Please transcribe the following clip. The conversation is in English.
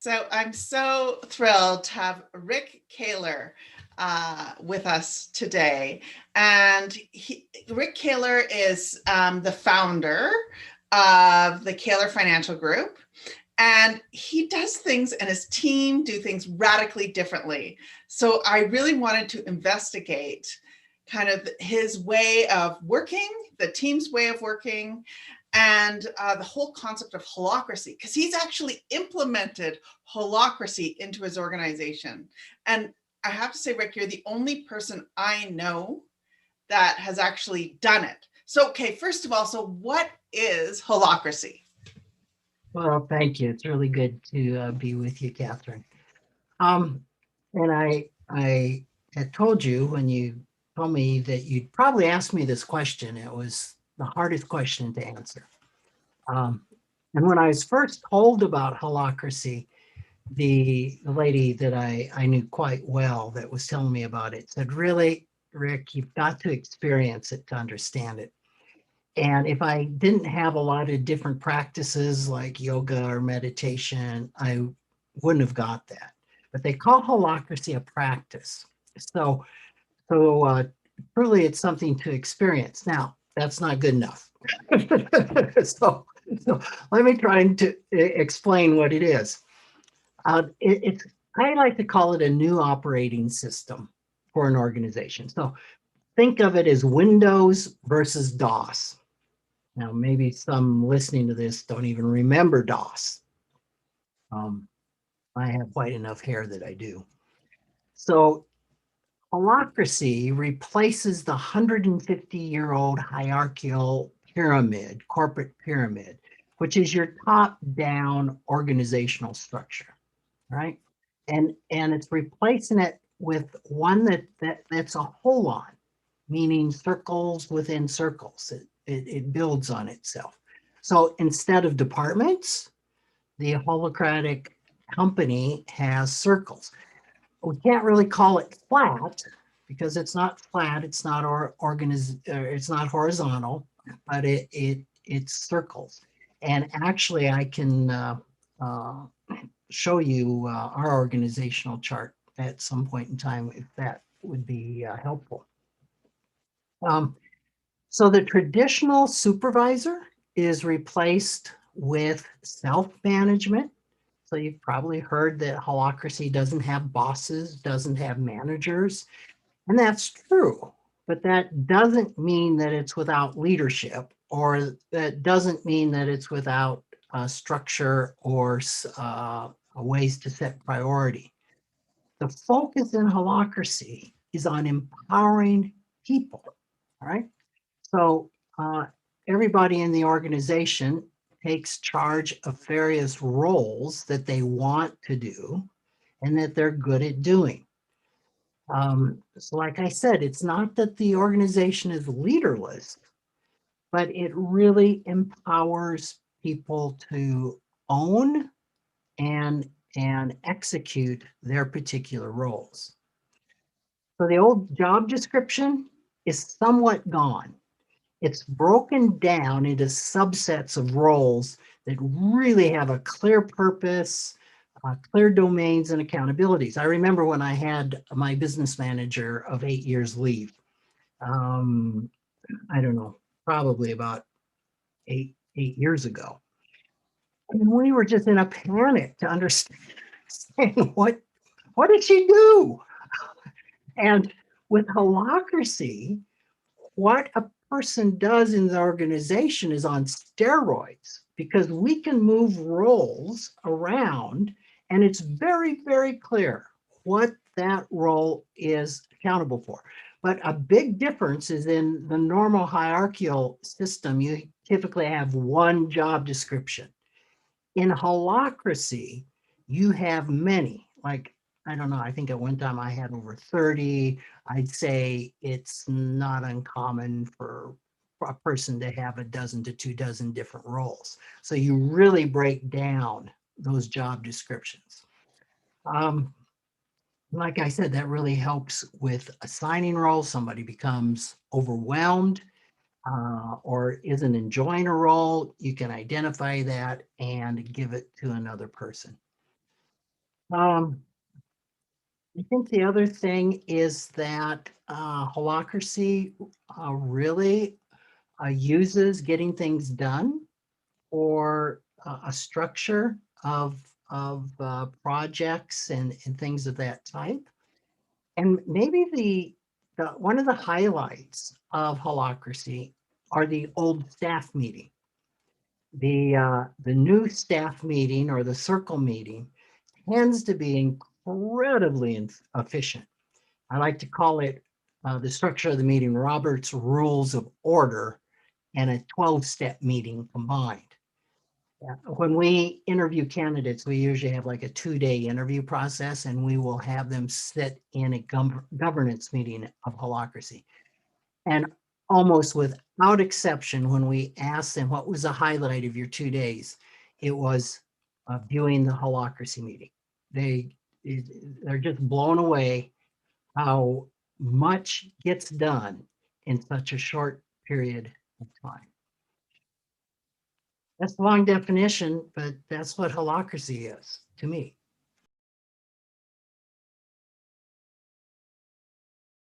So I'm so thrilled to have Rick Kahler with us today. And Rick Kahler is the founder of the Kahler Financial Group. And he does things and his team do things radically differently. So I really wanted to investigate kind of his way of working, the team's way of working, and the whole concept of holacracy, because he's actually implemented holacracy into his organization. And I have to say, Rick, you're the only person I know that has actually done it. So, okay, first of all, so what is holacracy? Well, thank you. It's really good to be with you, Catherine. Um, and I had told you when you told me that you'd probably ask me this question. It was the hardest question to answer. Um, and when I was first told about holacracy, the lady that I knew quite well that was telling me about it said, "Really, Rick, you've got to experience it to understand it." And if I didn't have a lot of different practices like yoga or meditation, I wouldn't have got that. But they call holacracy a practice. So, so truly it's something to experience. Now, that's not good enough. so, so let me try to explain what it is. It's I like to call it a new operating system for an organization. So think of it as Windows versus DOS. Now, maybe some listening to this don't even remember DOS. Um, I have quite enough hair that I do. So, holacracy replaces the 150-year-old hierarchical pyramid, corporate pyramid, which is your top-down organizational structure, right? And it's replacing it with one that's a holon, meaning circles within circles. It builds on itself. So instead of departments, the holocratic company has circles. We can't really call it flat because it's not flat. It's not it's not horizontal, but it's circles. And actually, I can show you our organizational chart at some point in time if that would be helpful. Um, So the traditional supervisor is replaced with self-management. So you've probably heard that holacracy doesn't have bosses, doesn't have managers, and that's true. But that doesn't mean that it's without leadership, or that doesn't mean that it's without structure or ways to set priority. The focus in holacracy is on empowering people, all right? So everybody in the organization takes charge of various roles that they want to do and that they're good at doing. So like I said, it's not that the organization is leaderless, but it really empowers people to own and execute their particular roles. So the old job description is somewhat gone. It's broken down into subsets of roles that really have a clear purpose, clear domains and accountabilities. I remember when I had my business manager of 8 years leave. Um, I don't know, probably about eight years ago. And we were just in a panic to understand what did she do? And with holacracy, what a person does in the organization is on steroids because we can move roles around and it's very, very clear what that role is accountable for. But a big difference is in the normal hierarchical system, you typically have one job description. In holacracy, you have many, like, I don't know, I think at one time I had over 30. I'd say it's not uncommon for a person to have a dozen to 2 dozen different roles. So you really break down those job descriptions. Um, like I said, that really helps with assigning roles. Somebody becomes overwhelmed or isn't enjoying a role, you can identify that and give it to another person. I think the other thing is that Holacracy really uses getting things done, or a structure of projects and things of that type. And maybe the one of the highlights of Holacracy are the old staff meeting. The new staff meeting or the circle meeting tends to be incredibly efficient. I like to call it the structure of the meeting Robert's Rules of Order and a 12-step meeting combined. When we interview candidates, we usually have like a 2-day interview process, and we will have them sit in a governance meeting of Holacracy. And almost without exception, when we ask them what was the highlight of your 2 days, it was viewing the Holacracy meeting. They're just blown away how much gets done in such a short period of time. That's a long definition, but that's what Holacracy is to me.